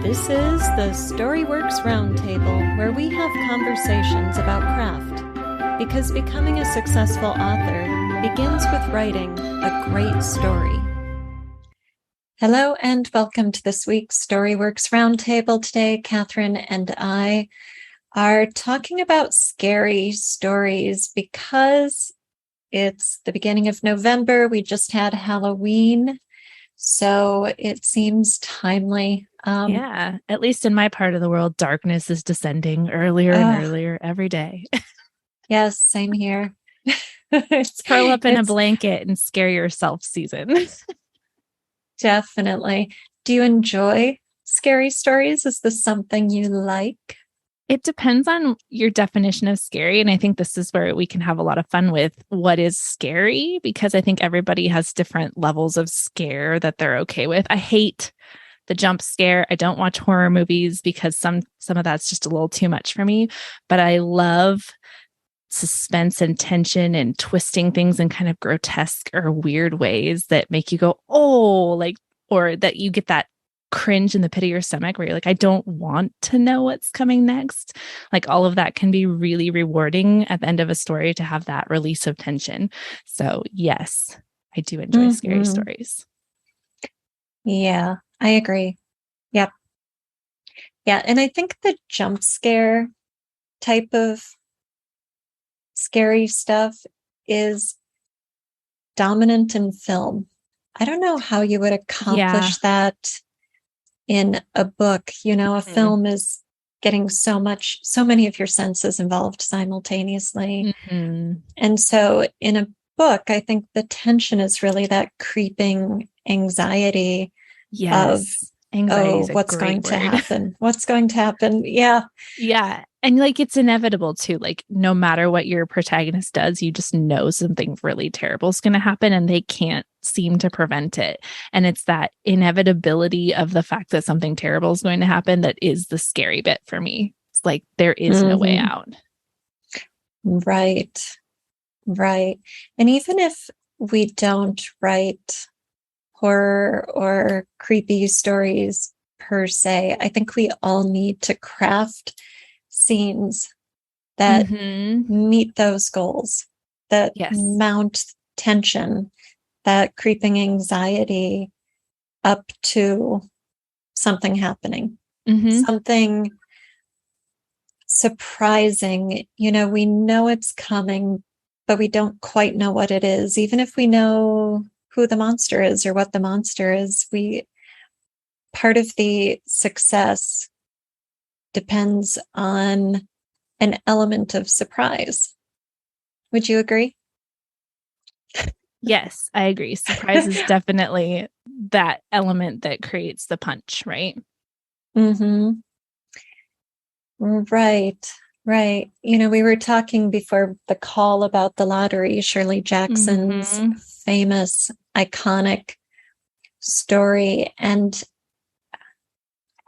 This is the Storyworks Roundtable, where we have conversations about craft, because becoming a successful author begins with writing a great story. Hello and welcome to this week's Storyworks Roundtable. Today, Kathryn and I are talking about scary stories because it's the beginning of November. We just had Halloween, so it seems timely. At least in my part of the world, darkness is descending earlier and earlier every day. Yes, same here. It's curl up in a blanket and scare yourself season. Definitely. Do you enjoy scary stories? Is this something you like? It depends on your definition of scary. And I think this is where we can have a lot of fun with what is scary, because I think everybody has different levels of scare that they're okay with. I hate the jump scare. I don't watch horror movies because some of that's just a little too much for me, but I love suspense and tension and twisting things in kind of grotesque or weird ways that make you go, oh, or that you get that cringe in the pit of your stomach where you're like, I don't want to know what's coming next. Like, all of that can be really rewarding at the end of a story, to have that release of tension. So yes, I do enjoy scary stories. Yeah, I agree. Yep. Yeah. And I think the jump scare type of scary stuff is dominant in film. I don't know how you would accomplish that in a book. You know, a film is getting so many of your senses involved simultaneously. And so in a book, I think the tension is really that creeping anxiety of, what's going to happen? What's going to happen? Yeah. Yeah. And it's inevitable too. Like, no matter what your protagonist does, you just know something really terrible is going to happen and they can't seem to prevent it. And it's that inevitability of the fact that something terrible is going to happen that is the scary bit for me. It's like, there is no way out. Right. Right. And even if we don't write horror or creepy stories per se, I think we all need to craft scenes that meet those goals, that mount tension, that creeping anxiety up to something happening, something surprising. You know, we know it's coming, but we don't quite know what it is. Even if we know who the monster is or what the monster is, part of the success depends on an element of surprise. Would you agree? Yes, I agree. Surprise is definitely that element that creates the punch, right? Right. You know, we were talking before the call about the lottery, Shirley Jackson's famous, iconic story. And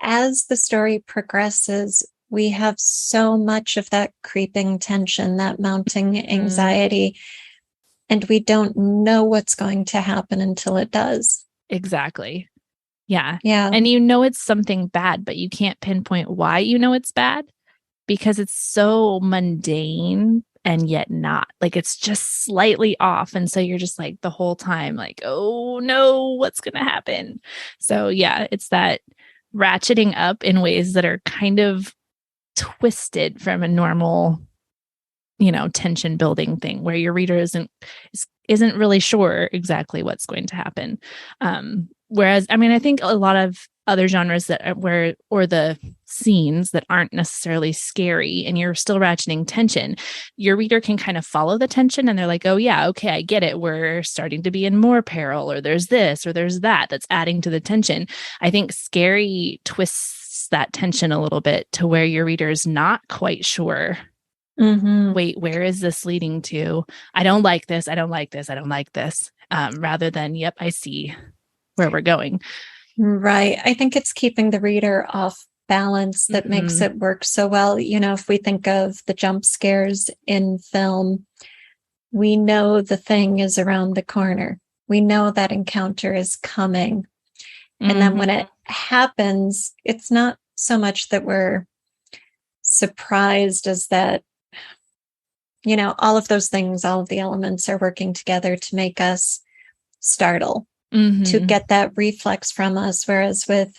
as the story progresses, we have so much of that creeping tension, that mounting anxiety, and we don't know what's going to happen until it does. Exactly. Yeah. Yeah. And you know it's something bad, but you can't pinpoint why you know it's bad, because it's so mundane and yet not. Like, it's just slightly off. And so you're just like the whole time like, oh no, what's going to happen? So yeah, it's that ratcheting up in ways that are kind of twisted from a normal, tension building thing, where your reader isn't really sure exactly what's going to happen. Whereas, I mean, I think a lot of other genres or the scenes that aren't necessarily scary and you're still ratcheting tension, your reader can kind of follow the tension and they're like, oh yeah, okay, I get it. We're starting to be in more peril, or there's this, or there's that's adding to the tension. I think scary twists that tension a little bit to where your reader is not quite sure. Wait, where is this leading to? I don't like this. I don't like this. I don't like this. Rather than, yep, I see where we're going. Right. I think it's keeping the reader off balance that makes it work so well. You know, if we think of the jump scares in film, we know the thing is around the corner. We know that encounter is coming. And then when it happens, it's not so much that we're surprised as that, all of those things, all of the elements are working together to make us startle, to get that reflex from us. Whereas with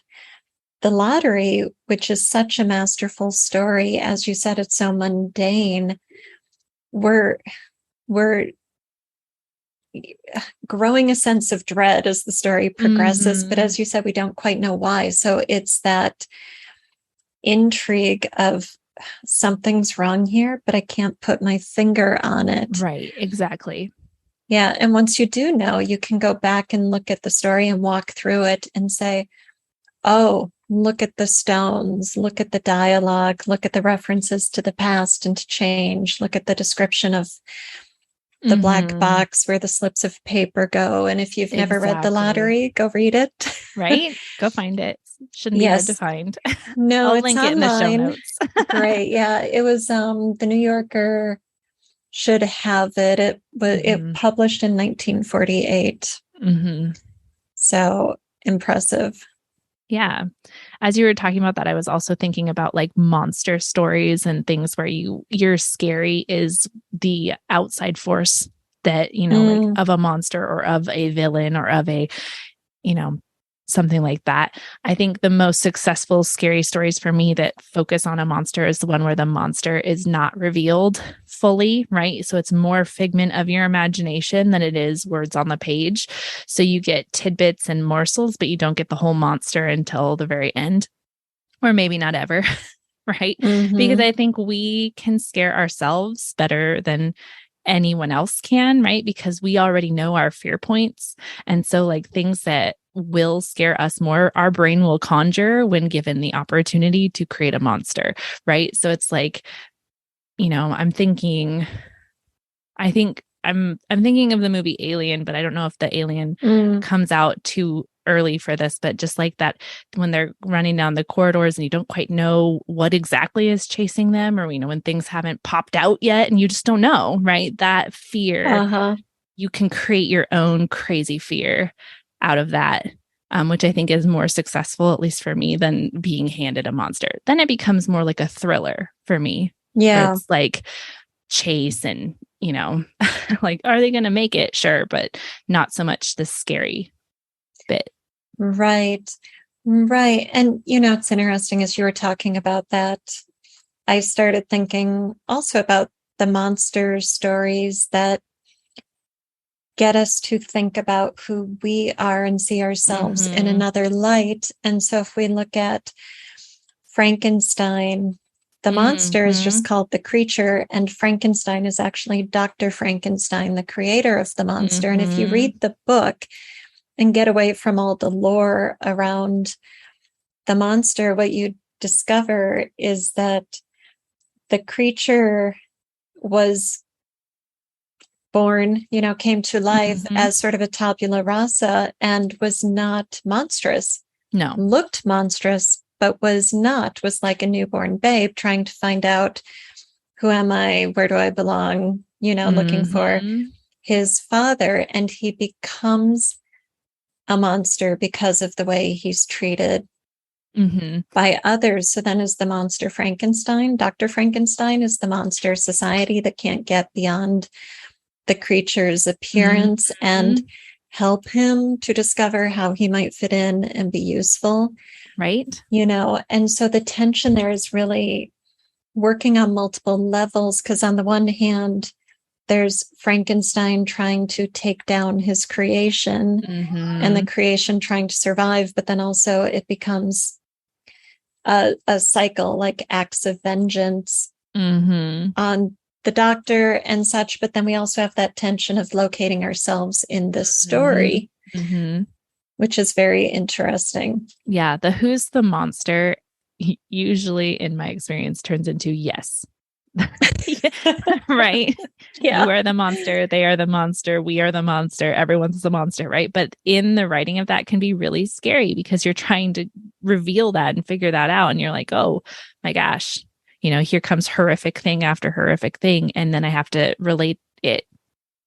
the lottery, which is such a masterful story, as you said, it's so mundane, we're growing a sense of dread as the story progresses. But as you said, we don't quite know why. So it's that intrigue of something's wrong here, but I can't put my finger on it. Right, exactly. Yeah. And once you do know, you can go back and look at the story and walk through it and say, oh, look at the stones, look at the dialogue, look at the references to the past and to change, look at the description of the black box where the slips of paper go. And if you've never read The Lottery, go read it. Right? Go find it. Shouldn't be hard to find. No, I'll it's link online. It in the show notes. Great. Yeah. It was the New Yorker should have it. It was it published in 1948. So impressive. Yeah. As you were talking about that, I was also thinking about like monster stories and things where you're scary is the outside force that, like of a monster or of a villain or of a, something like that. I think the most successful scary stories for me that focus on a monster is the one where the monster is not revealed fully, right? So it's more figment of your imagination than it is words on the page. So you get tidbits and morsels, but you don't get the whole monster until the very end, or maybe not ever, right? Because I think we can scare ourselves better than anyone else can, right? Because we already know our fear points. And so like things that will scare us more, our brain will conjure when given the opportunity to create a monster, right? So it's like, I'm thinking of the movie Alien, but I don't know if the alien comes out too early for this, but just like that, when they're running down the corridors and you don't quite know what exactly is chasing them, or, when things haven't popped out yet and you just don't know, right? That fear, you can create your own crazy fear out of that, which I think is more successful, at least for me, than being handed a monster. Then it becomes more like a thriller for me. Yeah. It's like chase and, like, are they going to make it? Sure. But not so much the scary bit. Right. And, it's interesting as you were talking about that, I started thinking also about the monster stories that get us to think about who we are and see ourselves in another light. And so if we look at Frankenstein, the monster is just called the creature, and Frankenstein is actually Dr. Frankenstein, the creator of the monster. And if you read the book and get away from all the lore around the monster, what you discover is that the creature was born, came to life as sort of a tabula rasa and was not monstrous. No. Looked monstrous, but was like a newborn babe trying to find out, who am I? Where do I belong? Looking for his father. And he becomes a monster because of the way he's treated by others. So then is the monster Frankenstein? Dr. Frankenstein is the monster society that can't get beyond the creature's appearance and help him to discover how he might fit in and be useful. Right. And so the tension there is really working on multiple levels, because on the one hand, there's Frankenstein trying to take down his creation and the creation trying to survive. But then also it becomes a cycle, like acts of vengeance on the doctor and such. But then we also have that tension of locating ourselves in this story, which is very interesting. Yeah. The who's the monster usually, in my experience, turns into yes. Right? Yeah. You are the monster. They are the monster. We are the monster. Everyone's the monster, right? But in the writing of that can be really scary because you're trying to reveal that and figure that out. And you're like, oh my gosh, here comes horrific thing after horrific thing. And then I have to relate it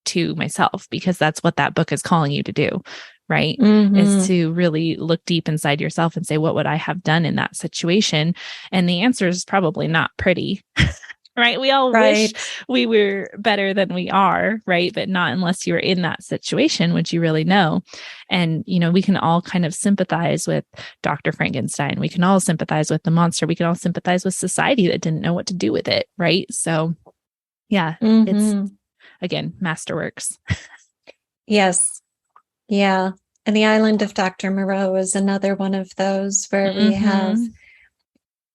to myself because that's what that book is calling you to do. right? Is Mm-hmm. to really look deep inside yourself and say, what would I have done in that situation? And the answer is probably not pretty. Right. We all wish Right. we were better than we are. Right. But not unless you're in that situation, would you really know? And, we can all kind of sympathize with Dr. Frankenstein. We can all sympathize with the monster. We can all sympathize with society that didn't know what to do with it. Right. So, yeah, it's, Mm-hmm. again, masterworks. Yes. Yeah. And the Island of Dr. Moreau is another one of those where we have Mm-hmm.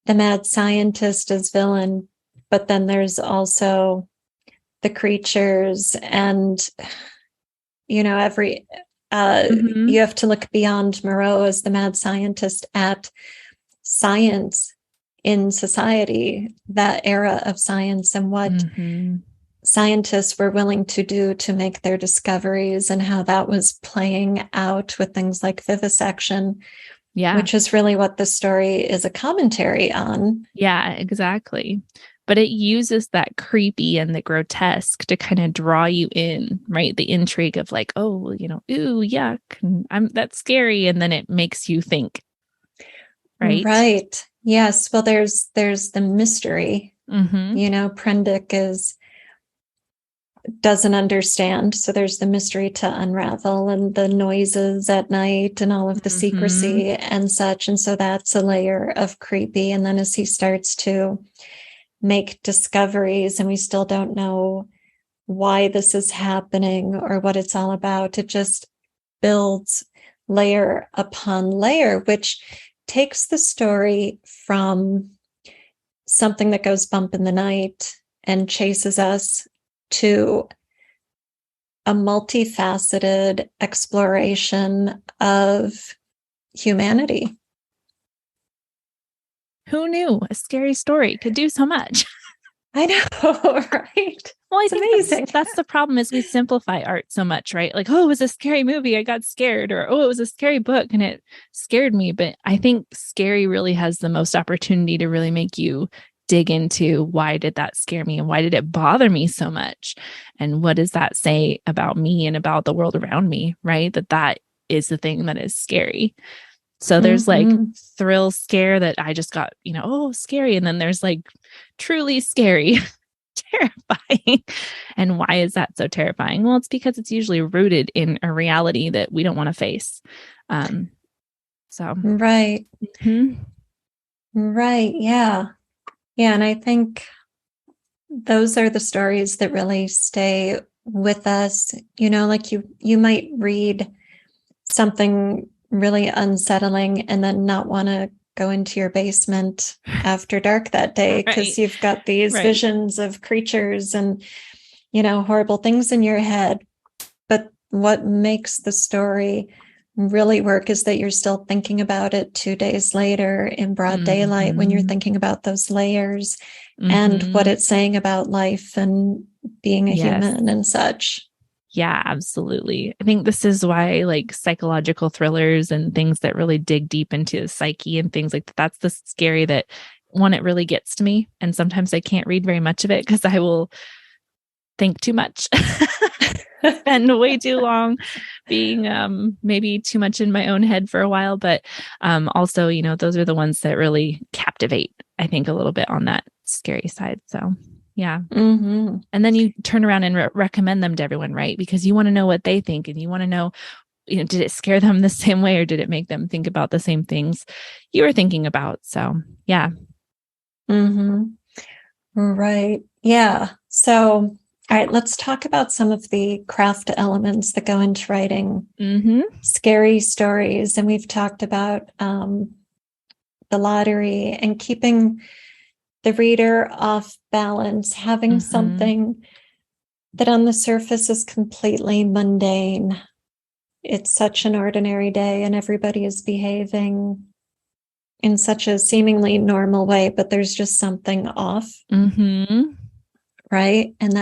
the mad scientist as villain, but then there's also the creatures and every Mm-hmm. you have to look beyond Moreau as the mad scientist at science in society, that era of science, and what Mm-hmm. scientists were willing to do to make their discoveries, and how that was playing out with things like vivisection, Yeah. which is really what the story is a commentary on. Yeah, exactly. But it uses that creepy and the grotesque to kind of draw you in, right? The intrigue of like, oh, ooh, yuck, and that's scary, and then it makes you think, right? Right. Yes. Well, there's the mystery. Mm-hmm. Prendick doesn't understand. So there's the mystery to unravel, and the noises at night and all of the Mm-hmm. secrecy and such. And so that's a layer of creepy. And then as he starts to make discoveries, and we still don't know why this is happening or what it's all about, it just builds layer upon layer, which takes the story from something that goes bump in the night and chases us to a multifaceted exploration of humanity. Who knew a scary story could do so much? I know, right? Well, I It's think amazing. that's the problem is we simplify art so much, right? Like, oh, it was a scary movie, I got scared, or oh, it was a scary book and it scared me. But I think scary really has the most opportunity to really make you dig into why did that scare me and why did it bother me so much? And what does that say about me and about the world around me, right? That is the thing that is scary. So there's like Mm-hmm. thrill scare that I just got, oh, scary. And then there's like truly scary, terrifying. And why is that so terrifying? Well, it's because it's usually rooted in a reality that we don't want to face. So, Right. mhm. Right. Yeah. Yeah. And I think those are the stories that really stay with us. Like you might read something really unsettling and then not want to go into your basement after dark that day Right, because you've got these right. visions of creatures and horrible things in your head. But what makes the story really work is that you're still thinking about it 2 days later in broad daylight, when you're Mm-hmm. thinking about those layers and what Mm-hmm. it's saying about life and being a Yes. human and such. Yeah, absolutely. I think this is why like psychological thrillers and things that really dig deep into the psyche and things like that, that's the scary that one, it really gets to me. And sometimes I can't read very much of it because I will think too much. Spend way too long being maybe too much in my own head for a while. But also, those are the ones that really captivate, I think, a little bit on that scary side. So yeah. Mm-hmm. And then you turn around and recommend them to everyone, right? Because you want to know what they think and you want to know, did it scare them the same way or did it make them think about the same things you were thinking about? So yeah. Mm-hmm. Right. Yeah. So, all right, let's talk about some of the craft elements that go into writing Mm-hmm. scary stories. And we've talked about the lottery and keeping the reader off balance, having Mm-hmm. something that on the surface is completely mundane. It's such an ordinary day and everybody is behaving in such a seemingly normal way, but there's just something off. Mm-hmm. Right. And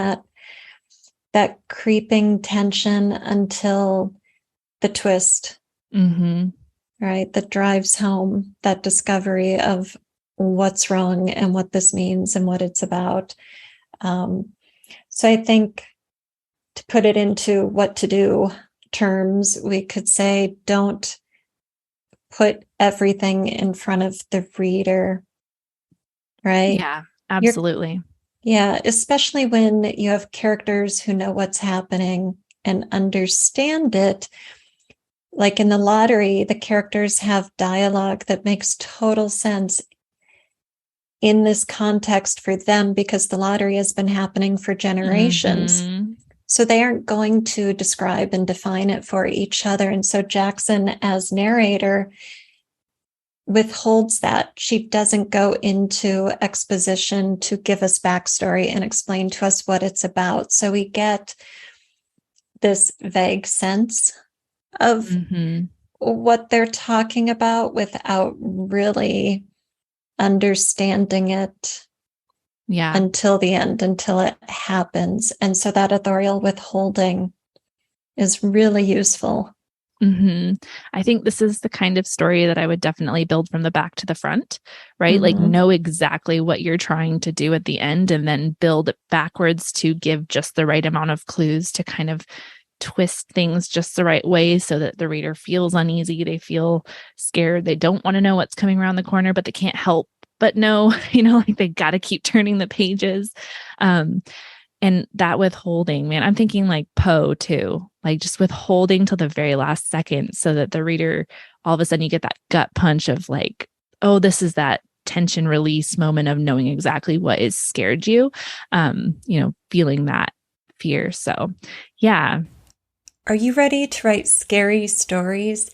that creeping tension until the twist, Mm-hmm. right, that drives home that discovery of what's wrong and what this means and what it's about. So I think, to put it into what to do, terms, we could say don't put everything in front of the reader, right? Yeah, absolutely. Yeah, especially when you have characters who know what's happening and understand it. Like in the lottery, the characters have dialogue that makes total sense in this context for them because the lottery has been happening for generations. Mm-hmm. So they aren't going to describe and define it for each other. And so Jackson, as narrator, withholds that. She doesn't go into exposition to give us backstory and explain to us what it's about. So we get this vague sense of Mm-hmm. what they're talking about without really understanding it Yeah. until the end, until it happens. And so that authorial withholding is really useful. Mm-hmm. I think this is the kind of story that I would definitely build from the back to the front, right? Like know exactly what you're trying to do at the end and then build it backwards to give just the right amount of clues to kind of twist things just the right way so that the reader feels uneasy, they feel scared, they don't want to know what's coming around the corner, but they can't help but know, like they got to keep turning the pages. And that withholding, man, I'm thinking like Poe too, like just withholding till the very last second so that the reader, all of a sudden you get that gut punch of like, oh, this is that tension release moment of knowing exactly what is scared you, feeling that fear. So yeah. Are you ready to write scary stories?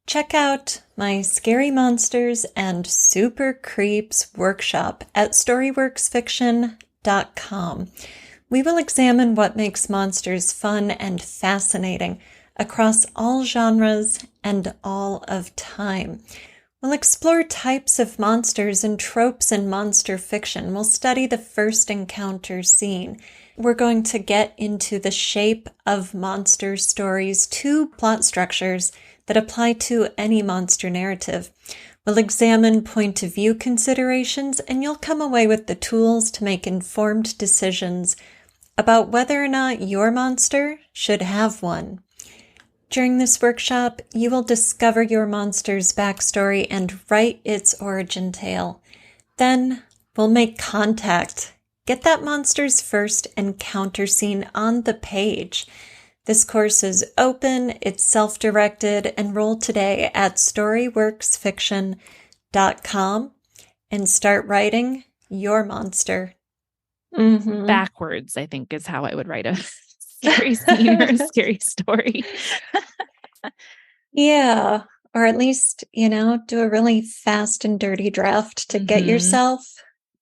Check out my Scary Monsters and Super Creeps workshop at StoryWorksFiction.com. We will examine what makes monsters fun and fascinating across all genres and all of time. We'll explore types of monsters and tropes in monster fiction. We'll study the first encounter scene. We're going to get into the shape of monster stories, 2 plot structures that apply to any monster narrative. We'll examine point of view considerations, and you'll come away with the tools to make informed decisions about whether or not your monster should have one. During this workshop, you will discover your monster's backstory and write its origin tale. Then we'll make contact. Get that monster's first encounter scene on the page. This course is open, it's self-directed. Enroll today at StoryWorksFiction.com and start writing your monster. Backwards, I think, is how I would write a scary scene or a scary story. Yeah. Or at least, do a really fast and dirty draft to get yourself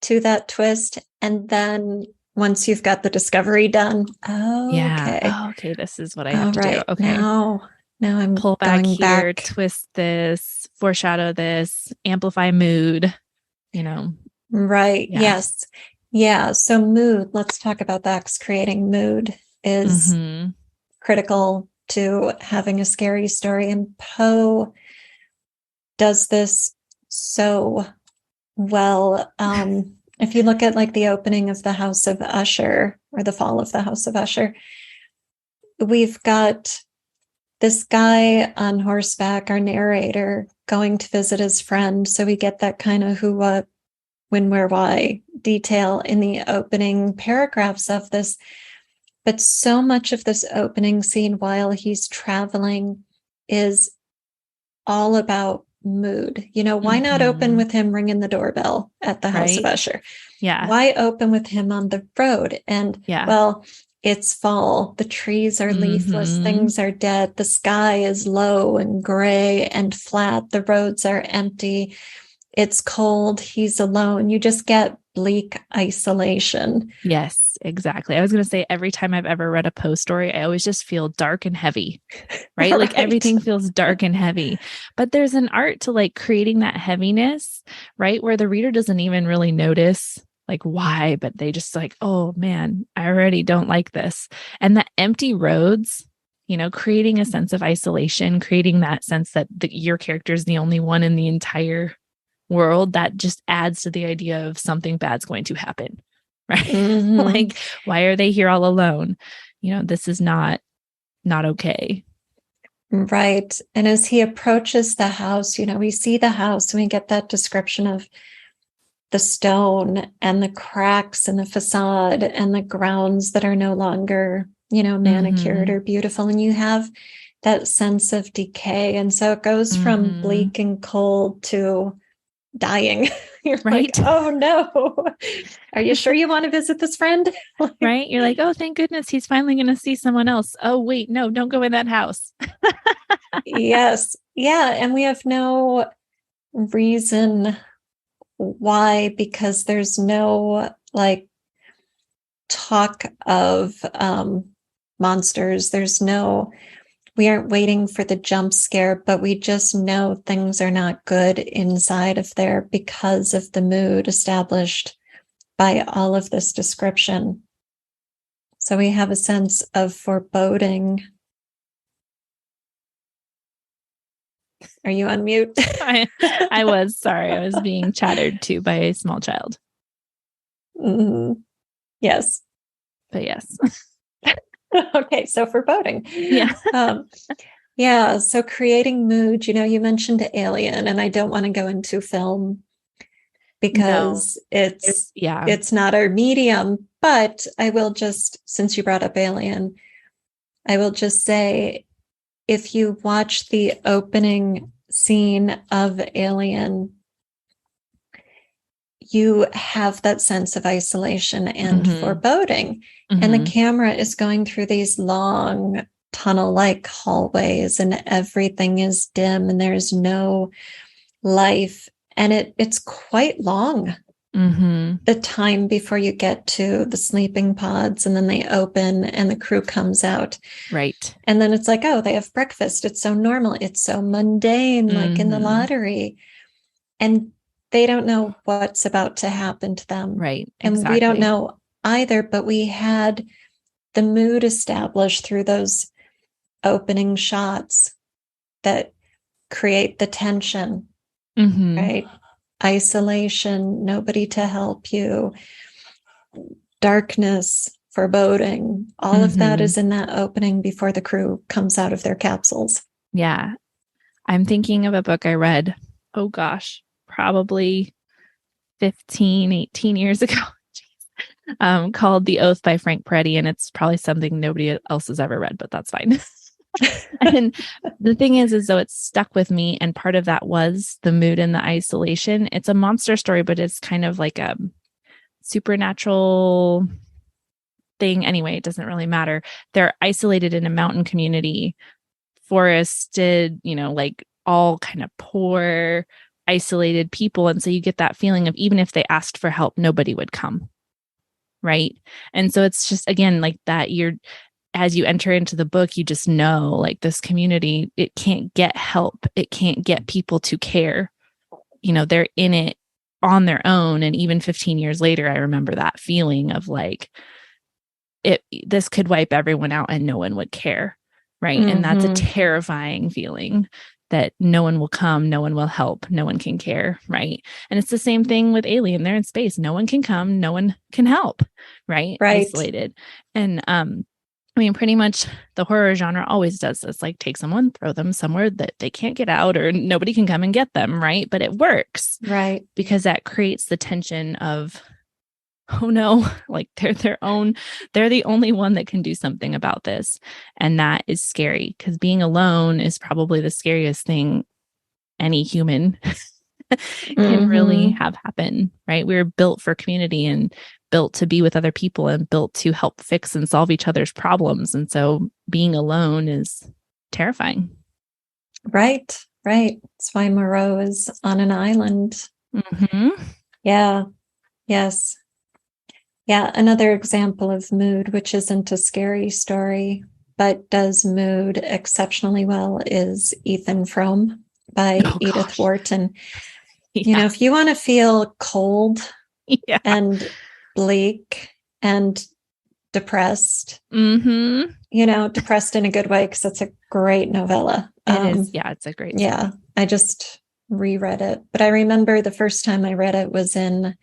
to that twist. And then once you've got the discovery done, okay, this is what I have to do. Okay. Now I'm pull back going here, back. twist this, foreshadow this, amplify mood, Right. Yeah. Yes. Yeah. So mood, let's talk about that, 'cause creating mood is critical to having a scary story. And Poe does this so well. If you look at like the opening of the House of Usher or the fall of the House of Usher, we've got this guy on horseback, our narrator, going to visit his friend. So we get that kind of who, what, when, where, why detail in the opening paragraphs of this. But so much of this opening scene while he's traveling is all about mood. Why not open with him ringing the doorbell at the House of Usher? Yeah. Why open with him on the road? And well, it's fall. The trees are leafless. Things are dead. The sky is low and gray and flat. The roads are empty. It's cold. He's alone. You just get bleak isolation. Yes, exactly. I was going to say every time I've ever read a Poe story, I always just feel dark and heavy, right? Like everything feels dark and heavy, but there's an art to like creating that heaviness, right? Where the reader doesn't even really notice like why, but they just like, oh man, I already don't like this. And the empty roads, creating a sense of isolation, creating that sense that your character is the only one in the entire world, that just adds to the idea of something bad's going to happen, right? Like, why are they here all alone? This is not okay. Right. And as he approaches the house, we see the house and we get that description of the stone and the cracks in the facade and the grounds that are no longer, manicured Mm-hmm. or beautiful. And you have that sense of decay. And so it goes from Mm-hmm. bleak and cold to dying. You're like, Right. oh no, are you sure you want to visit this friend? Right. You're like, oh, thank goodness he's finally going to see someone else. Oh, wait, no, don't go in that house. Yes. Yeah. And we have no reason why, because there's no like talk of monsters. We aren't waiting for the jump scare, but we just know things are not good inside of there because of the mood established by all of this description. So we have a sense of foreboding. Are you on mute? I was sorry. I was being chattered to by a small child. Mm-hmm. Yes. But yes. Okay. So foreboding. Yeah. Yeah. So creating mood, you mentioned Alien, and I don't want to go into film because it's not our medium, but I will just, since you brought up Alien, I will just say, if you watch the opening scene of Alien, you have that sense of isolation and foreboding. And the camera is going through these long tunnel-like hallways, and everything is dim and there's no life. And it's quite long. The time before you get to the sleeping pods, and then they open and the crew comes out. Right. And then it's like, oh, they have breakfast. It's so normal. It's so mundane, like in the lottery. And they don't know what's about to happen to them. Right. And exactly. we don't know either, but we had the mood established through those opening shots that create the tension, right? Isolation, nobody to help you, darkness, foreboding, all of that is in that opening before the crew comes out of their capsules. Yeah. I'm thinking of a book I read, oh gosh, probably 15, 18 years ago, called The Oath by Frank Peretti. And it's probably something nobody else has ever read, but that's fine. And the thing is though, it's stuck with me. And part of that was the mood and the isolation. It's a monster story, but it's kind of like a supernatural thing. Anyway, it doesn't really matter. They're isolated in a mountain community, forested, like all kind of poor, isolated people. And so you get that feeling of even if they asked for help, nobody would come. Right. And so it's just, again, like that as you enter into the book, you just know like this community, it can't get help. It can't get people to care. They're in it on their own. And even 15 years later, I remember that feeling of like, this could wipe everyone out and no one would care. Right. And that's a terrifying feeling that no one will come, no one will help, no one can care. Right. And it's the same thing with Alien. They're in space. No one can come, no one can help. Right. Isolated. And, pretty much the horror genre always does this, like take someone, throw them somewhere that they can't get out or nobody can come and get them. Right. But it works. Right. Because that creates the tension of, oh no, like they're the only one that can do something about this. And that is scary because being alone is probably the scariest thing any human can really have happen, right? We're built for community and built to be with other people and built to help fix and solve each other's problems. And so being alone is terrifying. Right. That's why Moreau is on an island. Yeah. Yes. Yeah. Another example of mood, which isn't a scary story, but does mood exceptionally well, is Ethan Frome by Edith Wharton. Yeah. If you want to feel cold and bleak and depressed, depressed in a good way, because it's a great novella. It is. Yeah, it's a great story. Yeah, I just reread it. But I remember the first time I read it was in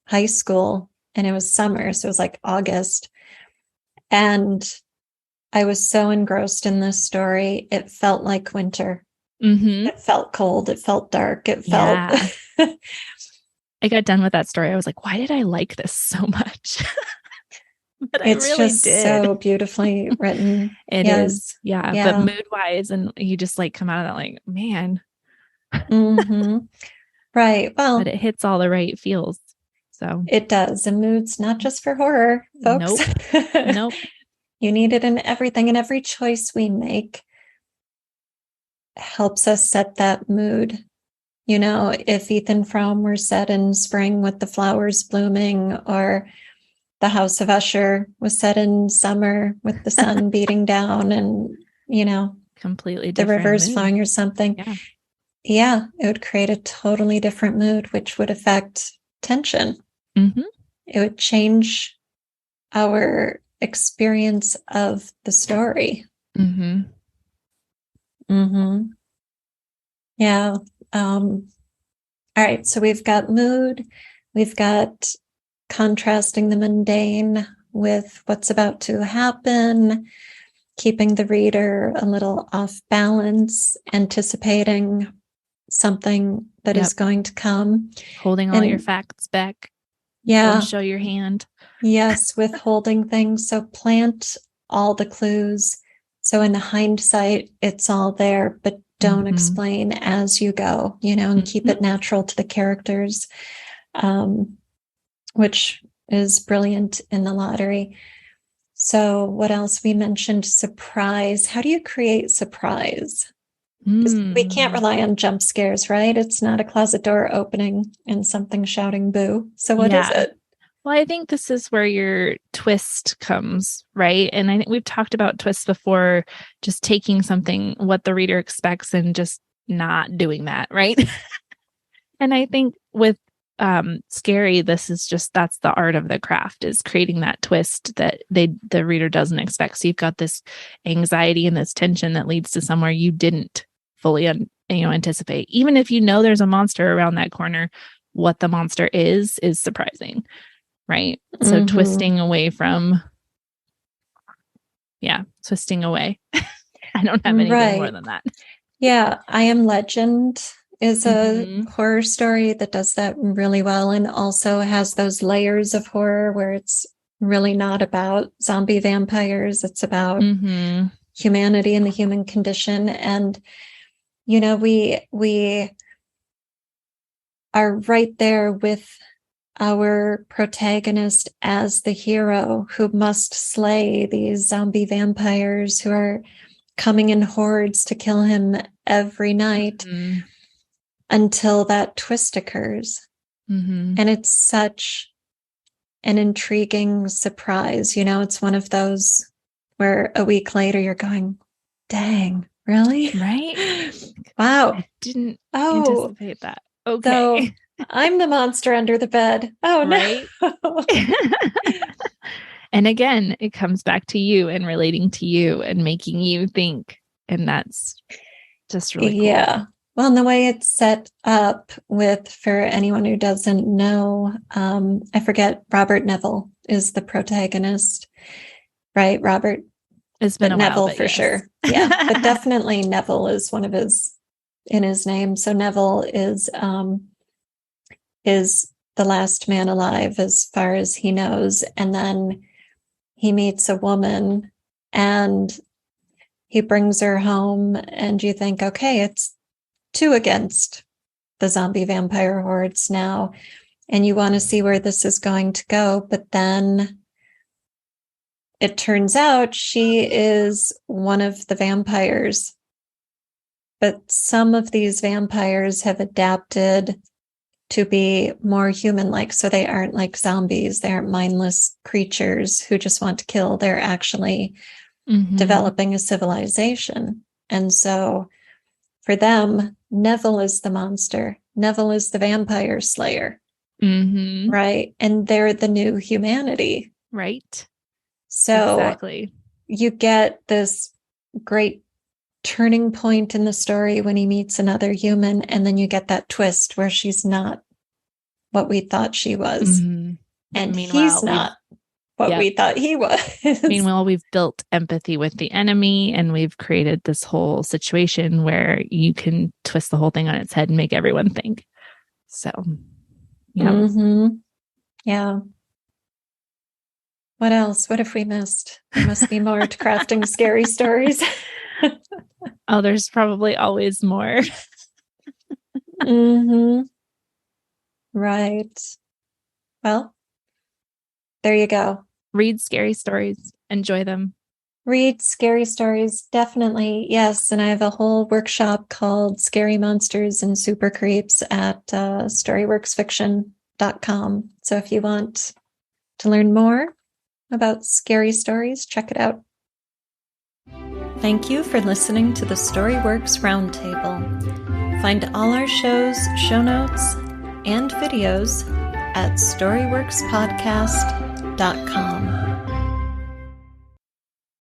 high school, and it was summer. So it was like August. And I was so engrossed in this story. It felt like winter. Mm-hmm. It felt cold. It felt dark. It felt. Yeah. I got done with that story. I was like, why did I like this so much? But I It's really just did. so beautifully written. It Yes. is. Yeah. But Yeah. mood wise, and you just like come out of that like, man, Hmm. Right. but Well, it hits all the right feels. So, it does. And mood's not just for horror, folks. nope. Nope. You need it in everything, and every choice we make helps us set that mood. You know, if Ethan Frome were set in spring with the flowers blooming, or the House of Usher was set in summer with the sun beating down and, you know, Completely the different rivers mood. flowing or something. Yeah. Yeah, it would create a totally different mood, which would affect tension. Mm-hmm. It would change our experience of the story. Mm-hmm. Mm-hmm. Yeah. All right. So we've got mood, we've got contrasting the mundane with what's about to happen, keeping the reader a little off balance, anticipating something that is going to come. Holding all your facts back. Yeah. Don't show your hand. Yes, withholding things. So plant all the clues. So in hindsight, it's all there, but don't explain as you go, you know, and keep it natural to the characters, which is brilliant in The Lottery. So what else? We mentioned surprise. How do you create surprise? We can't rely on jump scares, right? It's not a closet door opening and something shouting boo. So what is it? Well, I think this is where your twist comes, right? And I think we've talked about twists before, just taking something, what the reader expects, and just not doing that, right? And I think with scary, this is just, that's the art of the craft, is creating that twist that the reader doesn't expect. So you've got this anxiety and this tension that leads to somewhere you didn't fully anticipate. Even if you know there's a monster around that corner, what the monster is surprising. Right. So twisting away from, twisting away. I don't have anything more than that. Yeah. I Am Legend is a horror story that does that really well, and also has those layers of horror where it's really not about zombie vampires. It's about humanity and the human condition. And, you know, we are right there with our protagonist as the hero who must slay these zombie vampires who are coming in hordes to kill him every night until that twist occurs. And it's such an intriguing surprise. You know, it's one of those where a week later you're going, dang, really? Right. Wow. I didn't anticipate that. Okay. So I'm the monster under the bed. Oh, right. No. And again, it comes back to you and relating to you and making you think. And that's just really cool. Yeah. Well, and the way it's set up with, for anyone who doesn't know, I forget, Robert Neville is the protagonist, right? Robert. It's been a Neville while, for yes. sure. Yeah. But definitely Neville is one of his in his name. So Neville is the last man alive as far as he knows. And then he meets a woman and he brings her home, and you think, okay, it's 2 against the zombie vampire hordes now. And you want to see where this is going to go. But then it turns out she is one of the vampires. But some of these vampires have adapted to be more human-like. So they aren't like zombies. They aren't mindless creatures who just want to kill. They're actually developing a civilization. And so for them, Neville is the monster. Neville is the vampire slayer. Right? And they're the new humanity. Right. So exactly. You get this great turning point in the story when he meets another human, and then you get that twist where she's not what we thought she was. And meanwhile, he's not. what we thought he was. Meanwhile, we've built empathy with the enemy, and we've created this whole situation where you can twist the whole thing on its head and make everyone think. So, yeah. Mm-hmm. Yeah. What else? What have we missed? There must be more to crafting scary stories. Oh, there's probably always more. Mm-hmm. Right. Well, there you go. Read scary stories. Enjoy them. Read scary stories. Definitely. Yes. And I have a whole workshop called Scary Monsters and Super Creeps at storyworksfiction.com. So if you want to learn more about scary stories, check it out. Thank you for listening to the Storyworks Roundtable. Find all our shows, show notes, and videos at storyworkspodcast.com.